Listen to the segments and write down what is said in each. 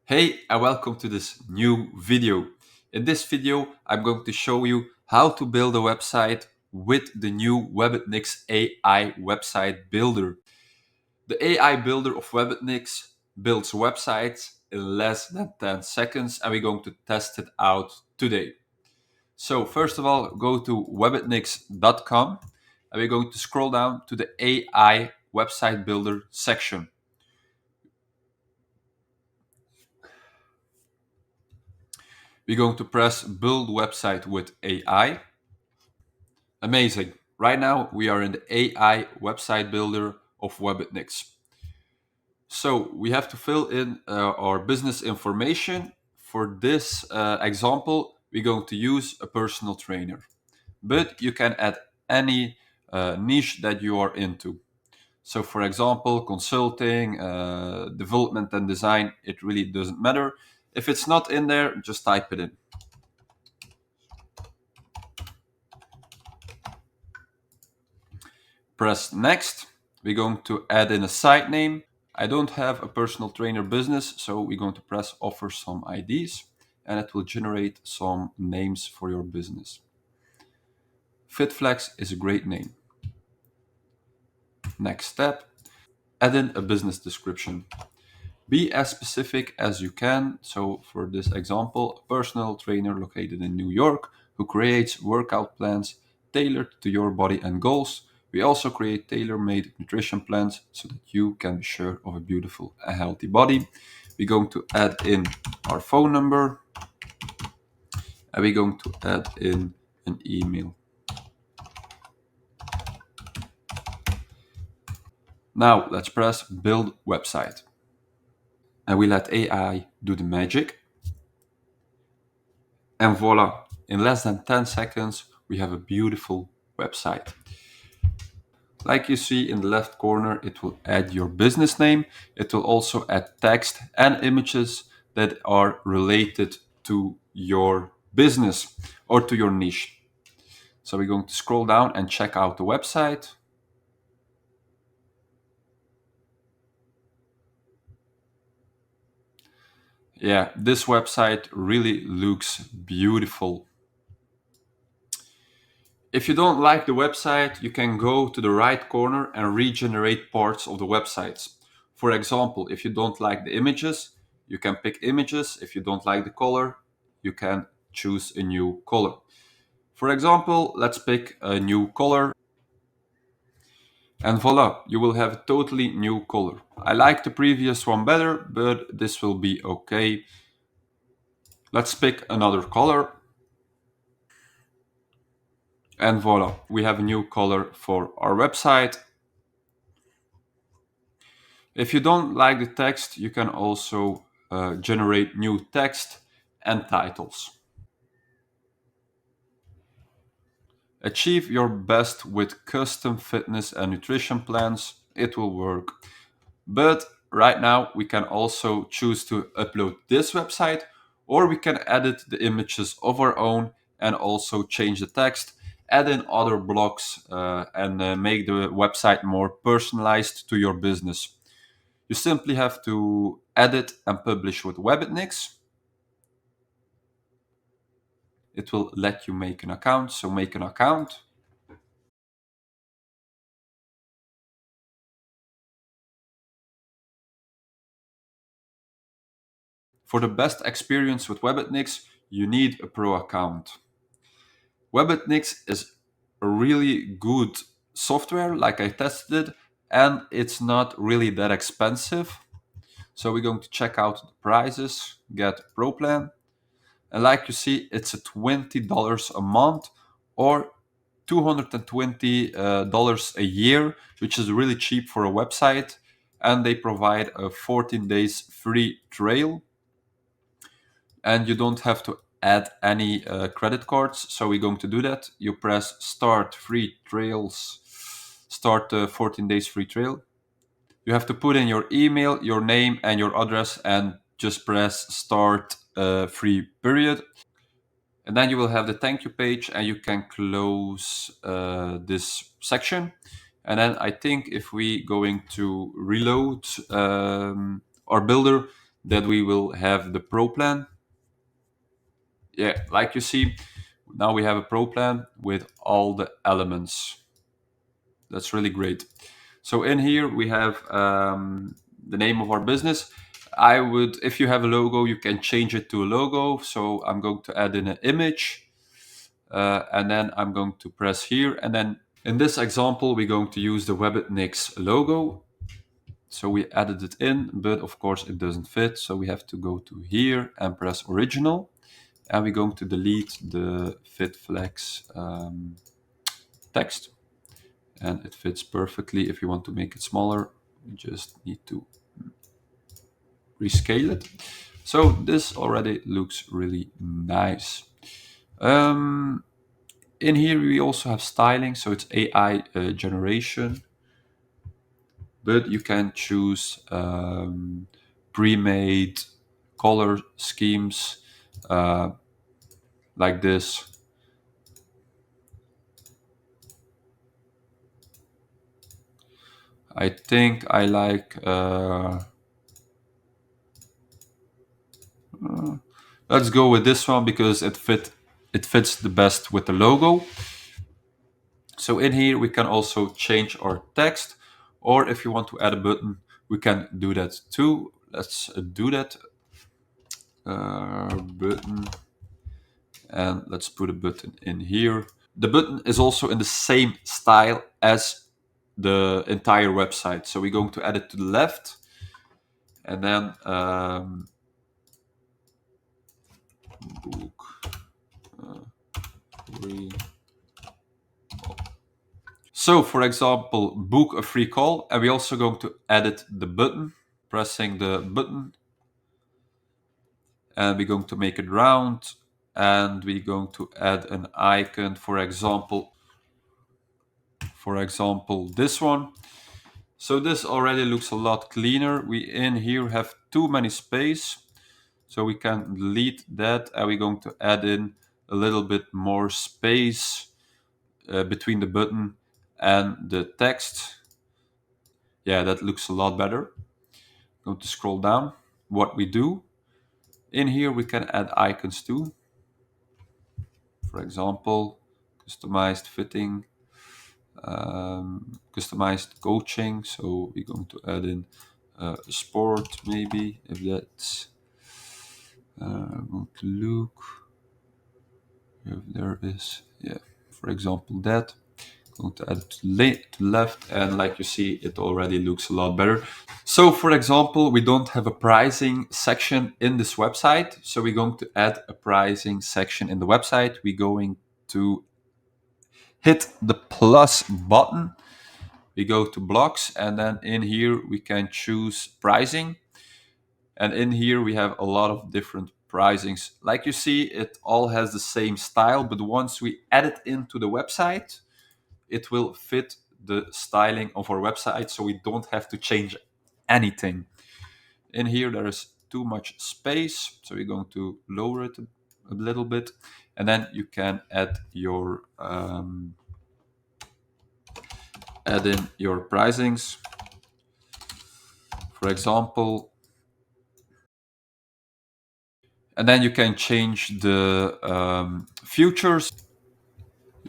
Hey, and welcome to this new video. In this video, I'm going to show you how to build a website with the new Webitnix AI website builder. The AI builder of Webitnix builds websites in less than 10 seconds, and we're going to test it out today. So first of all, go to webitnix.com and we're going to scroll down to the AI website builder section. We're going to press build website with AI. Amazing. Right now we are in the AI website builder of Webitnix. So we have to fill in our business information. For this example, we're going to use a personal trainer, but you can add any niche that you are into. So for example, consulting, development and design, it really doesn't matter. If it's not in there, just type it in. Press next. We're going to add in a site name. I don't have a personal trainer business, so we're going to press offer some IDs and it will generate some names for your business. FitFlex is a great name. Next step, add in a business description. Be as specific as you can. So for this example, a personal trainer located in New York who creates workout plans tailored to your body and goals. We also create tailor-made nutrition plans so that you can be sure of a beautiful and healthy body. We're going to add in our phone number and we're going to add in an email. Now let's press build website and we let AI do the magic. And voila, in less than 10 seconds, we have a beautiful website. Like you see in the left corner, it will add your business name. It will also add text and images that are related to your business or to your niche. So we're going to scroll down and check out the website. Yeah, this website really looks beautiful. If you don't like the website, you can go to the right corner and regenerate parts of the websites. For example, if you don't like the images, you can pick images. If you don't like the color, you can choose a new color. For example, let's pick a new color. And voila, you will have a totally new color. I like the previous one better, but this will be okay. Let's pick another color. And voila, we have a new color for our website. If you don't like the text, you can also generate new text and titles. Achieve your best with custom fitness and nutrition plans. It will work. But right now, we can also choose to upload this website, or we can edit the images of our own and also change the text, add in other blocks, and make the website more personalized to your business. You simply have to edit and publish with Webitnix. It will let you make an account. So make an account. For the best experience with Webitnix, you need a pro account. Webitnix is a really good software, like I tested it, and it's not really that expensive. So we're going to check out the prices, get Pro Plan. And like you see, it's a $20 a month or $220 a year, which is really cheap for a website. And they provide a 14 days free trial. And you don't have to add any credit cards. So we're going to do that. You press start free trials, start the 14 days free trial. You have to put in your email, your name, and your address, and just press start free period. And then you will have the thank you page and you can close this section. And then I think if we going to reload our builder, Then we will have the pro plan. Yeah, like you see, now we have a pro plan with all the elements. That's really great. So in here we have the name of our business. I would, if you have a logo, you can change it to a logo. So I'm going to add in an image, and then I'm going to press here. And then in this example, we're going to use the Webitnix logo. So we added it in, but of course it doesn't fit. So we have to go to here and press original. And we're going to delete the fit flex text. And it fits perfectly. If you want to make it smaller, you just need to rescale it. So this already looks really nice. Um, in here we also have styling, so it's AI generation, but you can choose pre-made color schemes uh, like this. I think I like let's go with this one because it fits the best with the logo. So in here we can also change our text, or if you want to add a button, we can do that too. Let's do that. Button, and let's put a button in here. The button is also in the same style as the entire website. So we're going to add it to the left, and then book free. So for example, book a free call, and we're also going to edit the button, pressing the button, and we're going to make it round, and we're going to add an icon, for example this one. So this already looks a lot cleaner. We in here have too many space, so we can delete that, and we're going to add in a little bit more space between the button and the text. Yeah, that looks a lot better. Going to scroll down. What we do in here, we can add icons too. For example, customized fitting, customized coaching. So we're going to add in sport maybe, if that's going to look, if there is, yeah, for example that. Going to add it to left, and like you see, it already looks a lot better. So for example, we don't have a pricing section in this website, so we're going to add a pricing section in the website. We're going to hit the plus button. We go to blocks, and then in here we can choose pricing, and in here we have a lot of different pricings. Like you see, it all has the same style, but once we add it into the website, it will fit the styling of our website, so we don't have to change anything. In here there is too much space, so we're going to lower it a little bit, and then you can add in your pricings. For example, and then you can change the futures,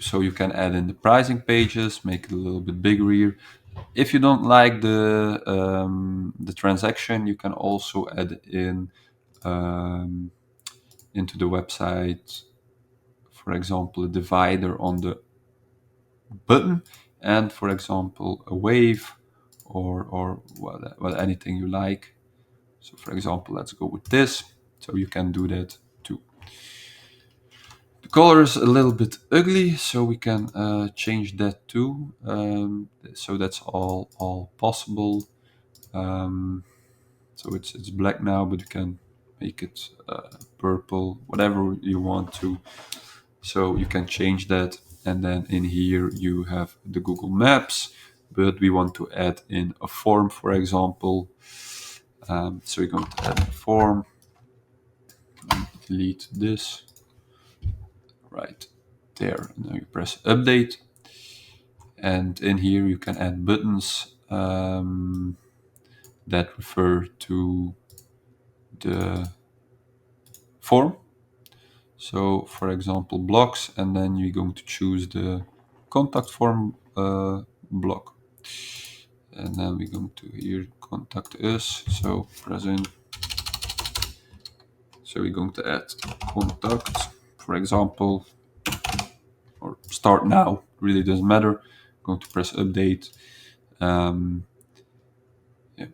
so you can add in the pricing pages, make it a little bit bigger here. If you don't like the transaction, you can also add in into the website, for example, a divider on the button, and for example a wave, or well, anything you like. So for example, let's go with this. So you can do that too. The color is a little bit ugly, so we can change that too. So that's all possible. So it's black now, but you can make it purple, whatever you want to. So you can change that, and then in here you have the Google Maps, but we want to add in a form, for example. So we're going to add a form, delete this right there. Now you press update, and in here you can add buttons that refer to the form. So, for example, blocks, and then you're going to choose the contact form block. And then we're going to here contact us. So, present. So, we're going to add contact, for example, or start now, really doesn't matter. Going to press update. Um, yeah.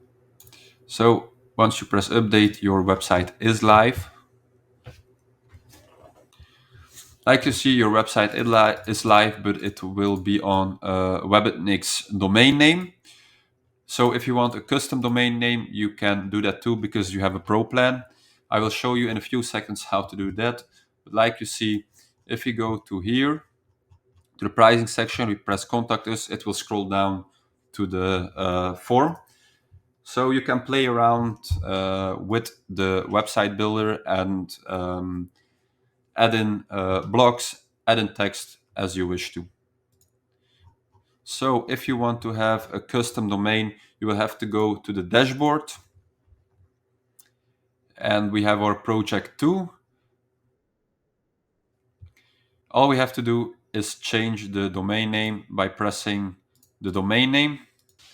So, once you press update, your website is live. Like you see, your website is live, but it will be on a Webitnix domain name. So if you want a custom domain name, you can do that too because you have a pro plan. I will show you in a few seconds how to do that. But like you see, if you go to here, to the pricing section, we press contact us, it will scroll down to the form. So you can play around with the website builder and add in blocks, add in text as you wish to. So if you want to have a custom domain, you will have to go to the dashboard, and we have our project 2. All we have to do is change the domain name by pressing the domain name,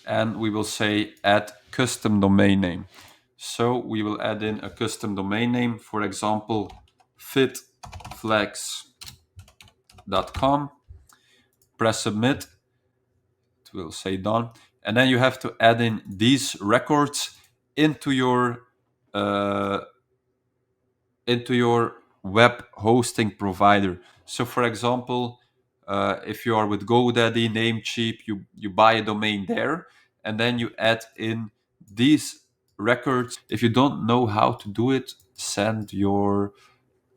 and we will say add custom domain name. So we will add in a custom domain name, for example, fitflex.com. Press submit, it will say done, and then you have to add in these records into your uh, web hosting provider. So, for example, if you are with GoDaddy, Namecheap, you buy a domain there, and then you add in these records. If you don't know how to do it, send your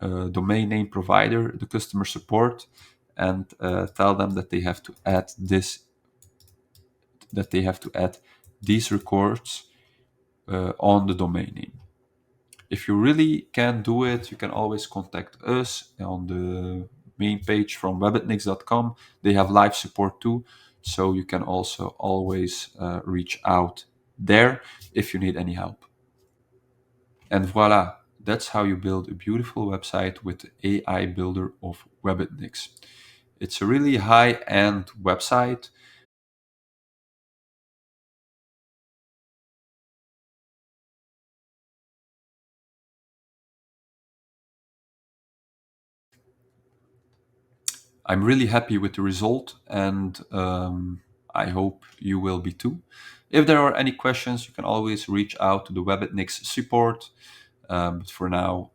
domain name provider the customer support and tell them that they have to add these records on the domain name. If you really can't do it, you can always contact us on the main page from webitnix.com. They have live support too, so you can also always reach out there if you need any help. And voila, that's how you build a beautiful website with the AI builder of Webitnix. It's a really high-end website. I'm really happy with the result, and I hope you will be too. If there are any questions, you can always reach out to the Webitnix support. But for now,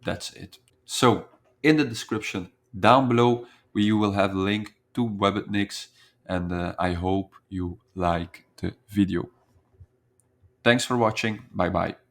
that's it. So, in the description down below, you will have a link to Webitnix, and I hope you like the video. Thanks for watching. Bye bye.